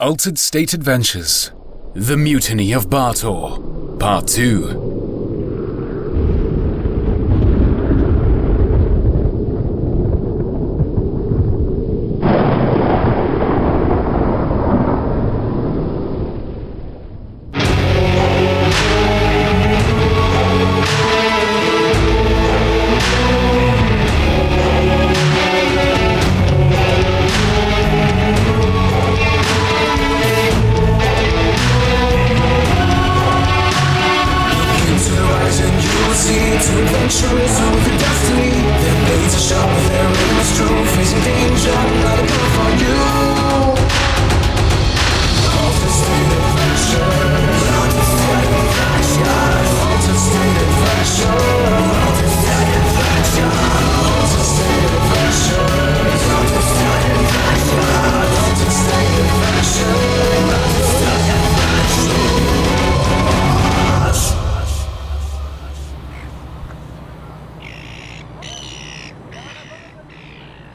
Altered State Adventures, The Mutiny of Baator, Part 2.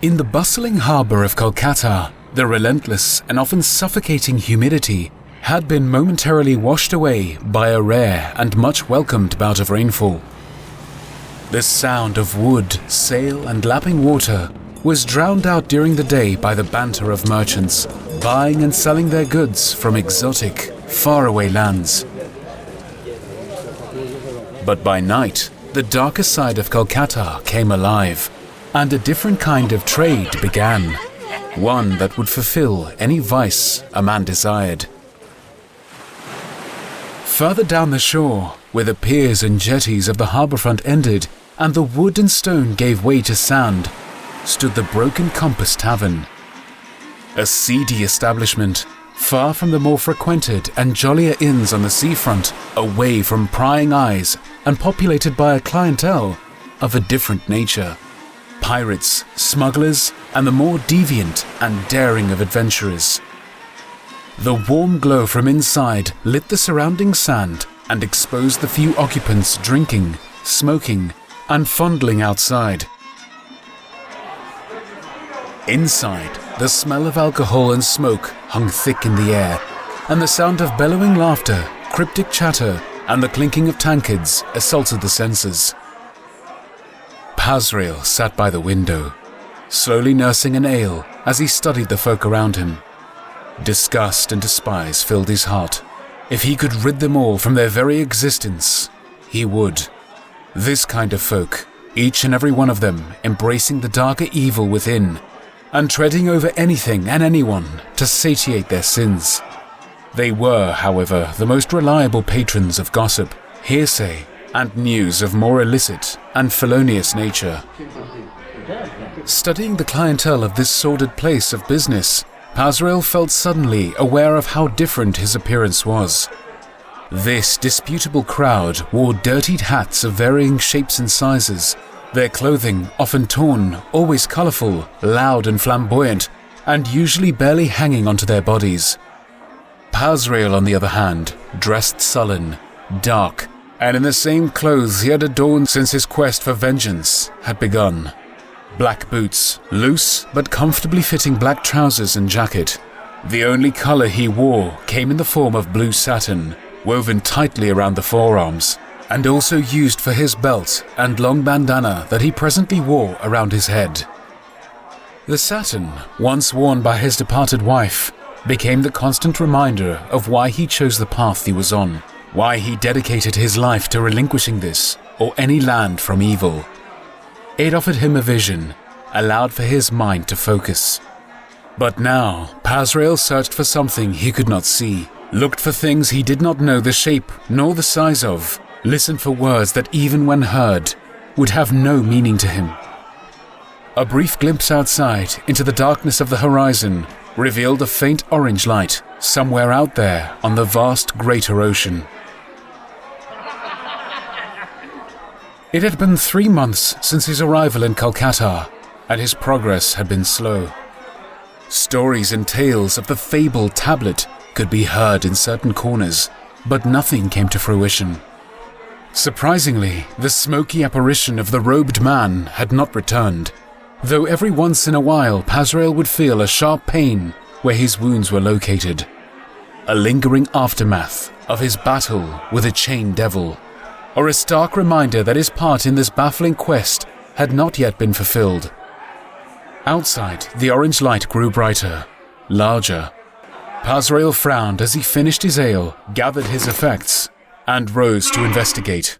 In the bustling harbour of Kolkata, the relentless and often suffocating humidity had been momentarily washed away by a rare and much welcomed bout of rainfall. The sound of wood, sail and lapping water was drowned out during the day by the banter of merchants, buying and selling their goods from exotic, faraway lands. But by night, the darker side of Kolkata came alive, and a different kind of trade began, one that would fulfill any vice a man desired. Further down the shore, where the piers and jetties of the harbourfront ended and the wood and stone gave way to sand, stood the Broken Compass Tavern. A seedy establishment, far from the more frequented and jollier inns on the seafront, away from prying eyes and populated by a clientele of a different nature. Pirates, smugglers, and the more deviant and daring of adventurers. The warm glow from inside lit the surrounding sand and exposed the few occupants drinking, smoking, and fondling outside. Inside, the smell of alcohol and smoke hung thick in the air, and the sound of bellowing laughter, cryptic chatter, and the clinking of tankards assaulted the senses. Pazrael sat by the window, slowly nursing an ale as he studied the folk around him. Disgust and despise filled his heart. If he could rid them all from their very existence, he would. This kind of folk, each and every one of them embracing the darker evil within, and treading over anything and anyone to satiate their sins. They were, however, the most reliable patrons of gossip, hearsay, and news of more illicit and felonious nature. Studying the clientele of this sordid place of business, Pazrael felt suddenly aware of how different his appearance was. This disputable crowd wore dirtied hats of varying shapes and sizes, their clothing often torn, always colourful, loud and flamboyant, and usually barely hanging onto their bodies. Pazrael, on the other hand, dressed sullen, dark, and in the same clothes he had adorned since his quest for vengeance had begun. Black boots, loose but comfortably fitting black trousers and jacket. The only colour he wore came in the form of blue satin, woven tightly around the forearms, and also used for his belt and long bandana that he presently wore around his head. The satin, once worn by his departed wife, became the constant reminder of why he chose the path he was on. Why he dedicated his life to relinquishing this or any land from evil. It offered him a vision, allowed for his mind to focus. But now, Pazrael searched for something he could not see, looked for things he did not know the shape nor the size of, listened for words that even when heard, would have no meaning to him. A brief glimpse outside into the darkness of the horizon revealed a faint orange light somewhere out there on the vast greater ocean. It had been 3 months since his arrival in Kolkata, and his progress had been slow. Stories and tales of the fabled tablet could be heard in certain corners, but nothing came to fruition. Surprisingly, the smoky apparition of the robed man had not returned, though every once in a while Pazrael would feel a sharp pain where his wounds were located. A lingering aftermath of his battle with a chained devil, or a stark reminder that his part in this baffling quest had not yet been fulfilled. Outside, the orange light grew brighter, larger. Pazrael frowned as he finished his ale, gathered his effects, and rose to investigate.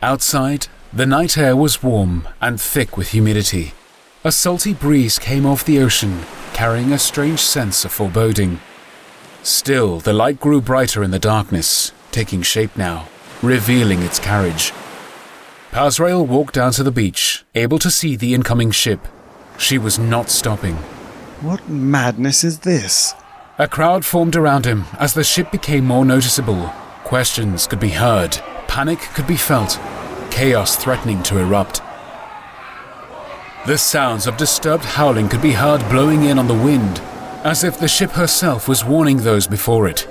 Outside, the night air was warm and thick with humidity. A salty breeze came off the ocean, carrying a strange sense of foreboding. Still, the light grew brighter in the darkness, taking shape now, revealing its carriage. Pazrael walked down to the beach, able to see the incoming ship. She was not stopping. What madness is this? A crowd formed around him as the ship became more noticeable. Questions could be heard, panic could be felt, chaos threatening to erupt. The sounds of disturbed howling could be heard blowing in on the wind, as if the ship herself was warning those before it.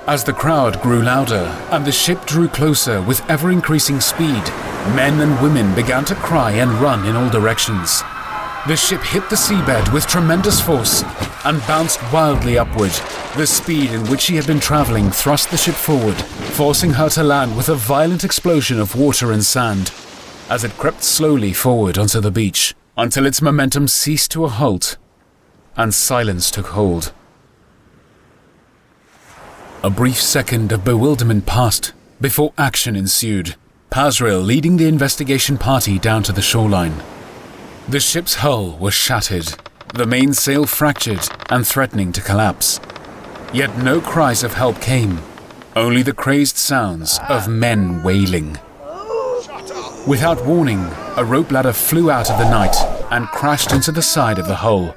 As the crowd grew louder and the ship drew closer with ever-increasing speed, men and women began to cry and run in all directions. The ship hit the seabed with tremendous force and bounced wildly upward. The speed in which she had been traveling thrust the ship forward, forcing her to land with a violent explosion of water and sand, as it crept slowly forward onto the beach, until its momentum ceased to a halt, and silence took hold. A brief second of bewilderment passed, before action ensued, Pazrael leading the investigation party down to the shoreline. The ship's hull was shattered, the mainsail fractured and threatening to collapse. Yet no cries of help came, only the crazed sounds of men wailing. Without warning, a rope ladder flew out of the night and crashed into the side of the hull.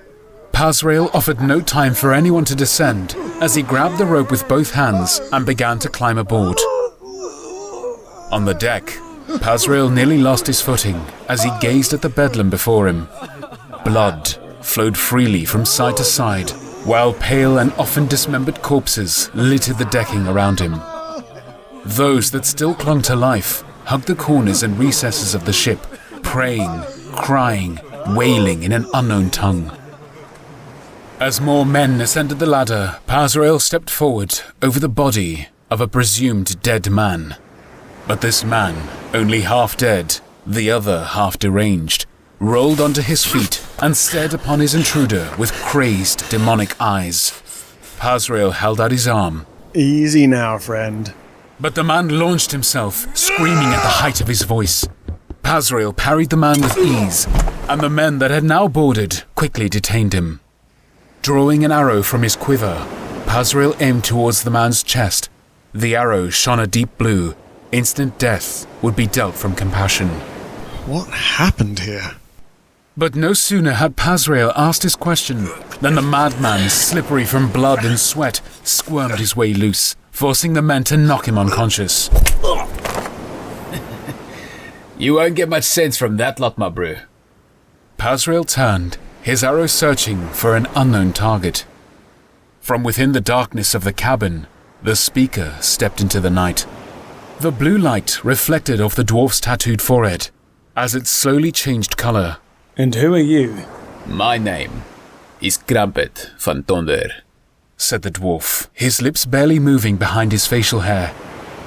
Pazrael offered no time for anyone to descend as he grabbed the rope with both hands and began to climb aboard. On the deck, Pazrael nearly lost his footing as he gazed at the bedlam before him. Blood flowed freely from side to side, while pale and often dismembered corpses littered the decking around him. Those that still clung to life hugged the corners and recesses of the ship, praying, crying, wailing in an unknown tongue. As more men ascended the ladder, Pazrael stepped forward over the body of a presumed dead man. But this man, only half dead, the other half deranged, rolled onto his feet and stared upon his intruder with crazed, demonic eyes. Pazrael held out his arm. Easy now, friend. But the man launched himself, screaming at the height of his voice. Pazrael parried the man with ease, and the men that had now boarded quickly detained him. Drawing an arrow from his quiver, Pazrael aimed towards the man's chest. The arrow shone a deep blue. Instant death would be dealt from compassion. What happened here? But no sooner had Pazrael asked his question than the madman, slippery from blood and sweat, squirmed his way loose, forcing the men to knock him unconscious. You won't get much sense from that lot, my bro. Pazrael turned, his arrow searching for an unknown target. From within the darkness of the cabin, the speaker stepped into the night. The blue light reflected off the dwarf's tattooed forehead as it slowly changed color. And who are you? My name is Krumpet van Tonder, said the dwarf, his lips barely moving behind his facial hair.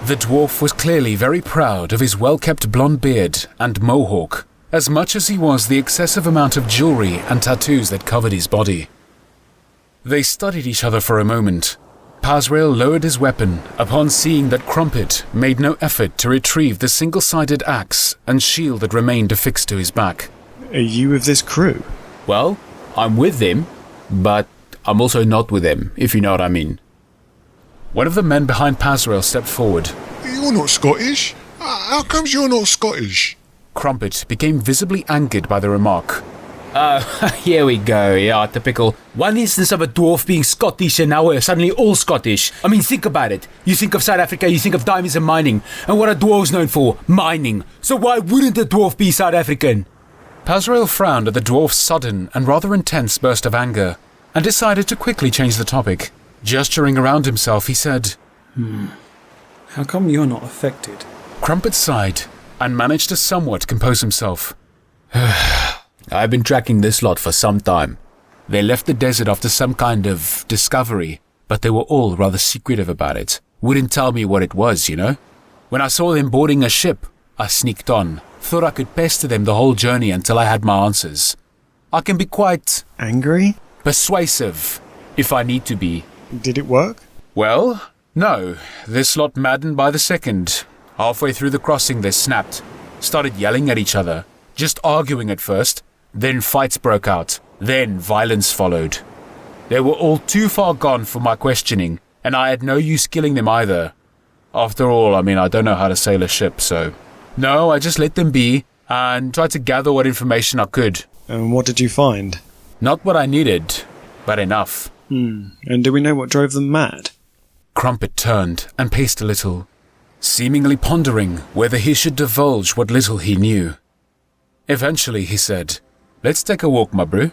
The dwarf was clearly very proud of his well-kept blonde beard and mohawk, as much as he was the excessive amount of jewelry and tattoos that covered his body. They studied each other for a moment. Pazrael lowered his weapon upon seeing that Krumpet made no effort to retrieve the single-sided axe and shield that remained affixed to his back. Are you with this crew? Well, I'm with them, but I'm also not with them, if you know what I mean. One of the men behind Pazrael stepped forward. You're not Scottish? How comes you're not Scottish? Krumpet became visibly angered by the remark. Here we go, yeah, typical. One instance of a dwarf being Scottish and now we're suddenly all Scottish. I mean, think about it. You think of South Africa, you think of diamonds and mining. And what are dwarves known for? Mining. So why wouldn't a dwarf be South African? Pazrael frowned at the dwarf's sudden and rather intense burst of anger, and decided to quickly change the topic. Gesturing around himself, he said, How come you're not affected? Krumpet sighed and managed to somewhat compose himself. I've been tracking this lot for some time. They left the desert after some kind of discovery, but they were all rather secretive about it. Wouldn't tell me what it was, you know? When I saw them boarding a ship, I sneaked on. Thought I could pester them the whole journey until I had my answers. I can be quite... Angry? persuasive, if I need to be. Did it work? Well, no. This lot maddened by the second. Halfway through the crossing, they snapped. Started yelling at each other. Just arguing at first. Then fights broke out. Then violence followed. They were all too far gone for my questioning, and I had no use killing them either. After all, I don't know how to sail a ship, so... No, I just let them be, and tried to gather what information I could. And what did you find? Not what I needed, but enough. And do we know what drove them mad? Krumpet turned and paced a little, seemingly pondering whether he should divulge what little he knew. Eventually he said, "Let's take a walk, my brew."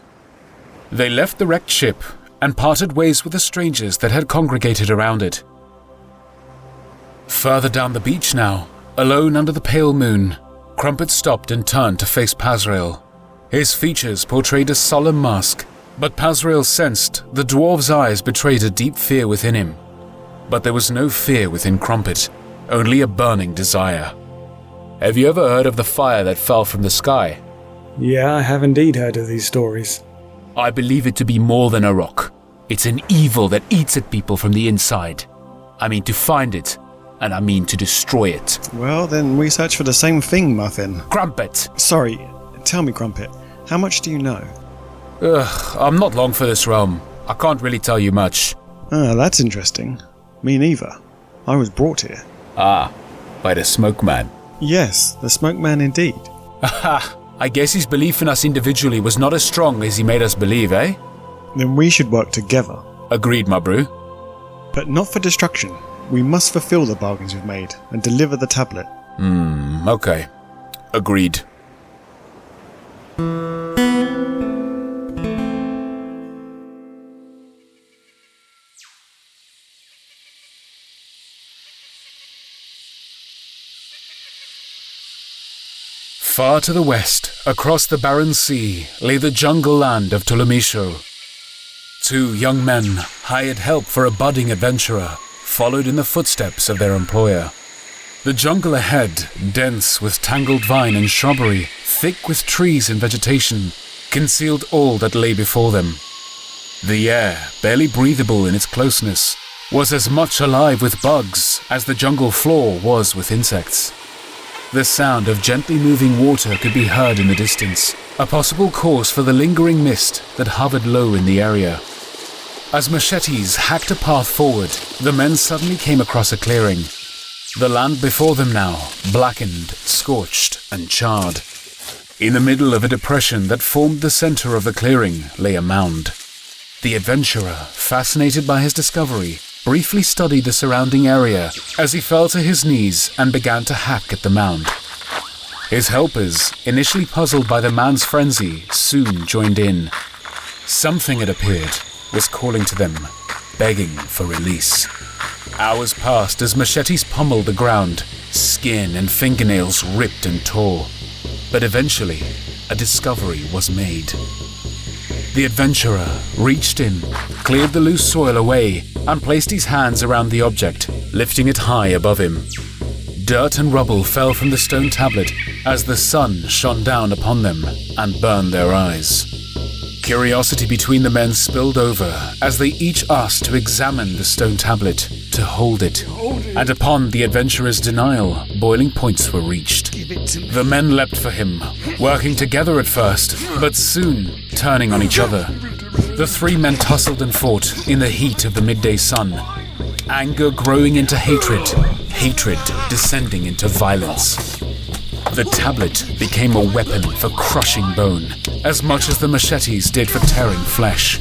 They left the wrecked ship and parted ways with the strangers that had congregated around it. Further down the beach now, alone under the pale moon, Krumpet stopped and turned to face Pazrael. His features portrayed a solemn mask, but Pazrael sensed the dwarf's eyes betrayed a deep fear within him. But there was no fear within Krumpet, only a burning desire. Have you ever heard of the fire that fell from the sky? Yeah, I have indeed heard of these stories. I believe it to be more than a rock. It's an evil that eats at people from the inside. I mean to find it, and I mean to destroy it. Well, then we search for the same thing, Muffin. Krumpet! Sorry, tell me, Krumpet, how much do you know? I'm not long for this realm. I can't really tell you much. Ah, that's interesting. Me neither. I was brought here. Ah, by the Smoke Man. Yes, the Smoke Man indeed. Aha! I guess his belief in us individually was not as strong as he made us believe, eh? Then we should work together. Agreed, my brew. But not for destruction. We must fulfill the bargains we've made and deliver the tablet. Okay. Agreed. Far to the west, across the barren sea, lay the jungle land of Tolomisho. Two young men, hired help for a budding adventurer, followed in the footsteps of their employer. The jungle ahead, dense with tangled vine and shrubbery, thick with trees and vegetation, concealed all that lay before them. The air, barely breathable in its closeness, was as much alive with bugs as the jungle floor was with insects. The sound of gently moving water could be heard in the distance, a possible cause for the lingering mist that hovered low in the area. As machetes hacked a path forward, the men suddenly came across a clearing. The land before them now, blackened, scorched, and charred. In the middle of a depression that formed the center of the clearing lay a mound. The adventurer, fascinated by his discovery, briefly studied the surrounding area as he fell to his knees and began to hack at the mound. His helpers, initially puzzled by the man's frenzy, soon joined in. Something, it appeared, was calling to them, begging for release. Hours passed as machetes pummeled the ground, skin and fingernails ripped and tore. But eventually, a discovery was made. The adventurer reached in, cleared the loose soil away, and placed his hands around the object, lifting it high above him. Dirt and rubble fell from the stone tablet as the sun shone down upon them and burned their eyes. Curiosity between the men spilled over as they each asked to examine the stone tablet, to hold it. And upon the adventurer's denial, boiling points were reached. The men leapt for him, working together at first, but soon turning on each other. The three men tussled and fought in the heat of the midday sun, anger growing into hatred, hatred descending into violence. The tablet became a weapon for crushing bone, as much as the machetes did for tearing flesh.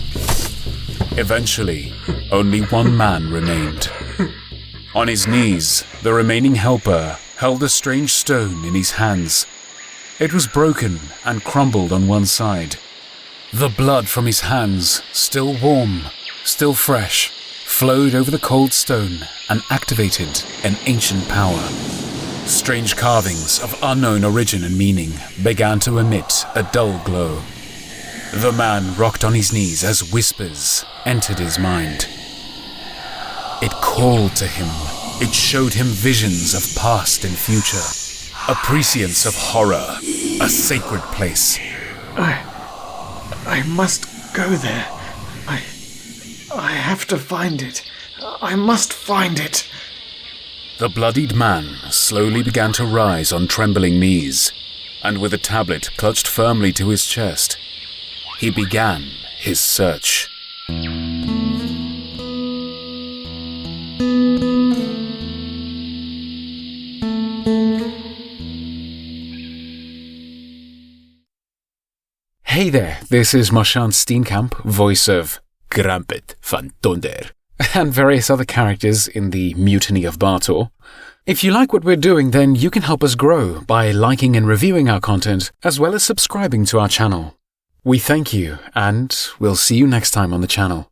Eventually, only one man remained. On his knees, the remaining helper held a strange stone in his hands. It was broken and crumbled on one side. The blood from his hands, still warm, still fresh, flowed over the cold stone and activated an ancient power. Strange carvings of unknown origin and meaning began to emit a dull glow. The man rocked on his knees as whispers entered his mind. It called to him. It showed him visions of past and future. A prescience of horror. A sacred place. I must go there. I have to find it. I must find it. The bloodied man slowly began to rise on trembling knees, and with a tablet clutched firmly to his chest, he began his search. Hey there, this is Marchand Steenkamp, voice of Krumpet van Tonder, and various other characters in the Mutiny of Baator. If you like what we're doing, then you can help us grow by liking and reviewing our content, as well as subscribing to our channel. We thank you, and we'll see you next time on the channel.